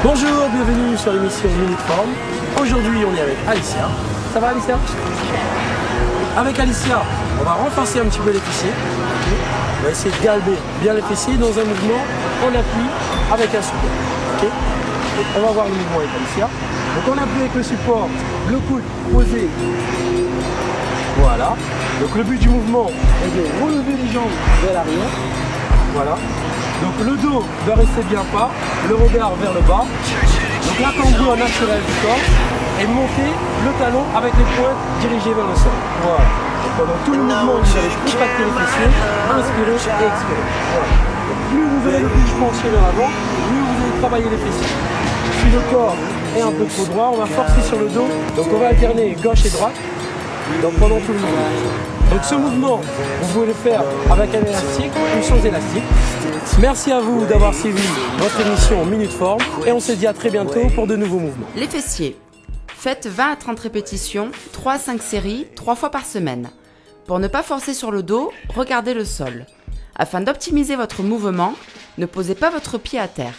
Bonjour, bienvenue sur l'émission Minute Forme. Aujourd'hui, on est avec Alicia. Ça va, Alicia? Avec Alicia, on va renforcer un petit peu les fessiers. On va essayer de galber bien les fessiers dans un mouvement en appui avec un support. Okay, on va voir le mouvement avec Alicia. Donc on appuie avec le support, le coude posé. Voilà. Donc le but du mouvement est de relever les jambes vers l'arrière. Voilà. Donc le dos doit rester bien pas, le regard vers le bas. Donc la cambrure naturelle du corps et monter le talon avec les pointes dirigées vers le sol. Voilà. Donc pendant tout le mouvement, vous allez contracter les fessiers, inspirer et expirer. Voilà. Donc plus vous allez le plus pencher vers l'avant, mieux vous allez travailler les fessiers. Si le corps est un peu trop droit, on va forcer sur le dos. Donc on va alterner gauche et droite. Donc pendant tout le mouvement. Donc ce mouvement, vous pouvez le faire avec un élastique ou sans élastique. Merci à vous d'avoir suivi votre émission Minute Forme et on se dit à très bientôt pour de nouveaux mouvements. Les fessiers. Faites 20 à 30 répétitions, 3 à 5 séries, 3 fois par semaine. Pour ne pas forcer sur le dos, regardez le sol. Afin d'optimiser votre mouvement, ne posez pas votre pied à terre.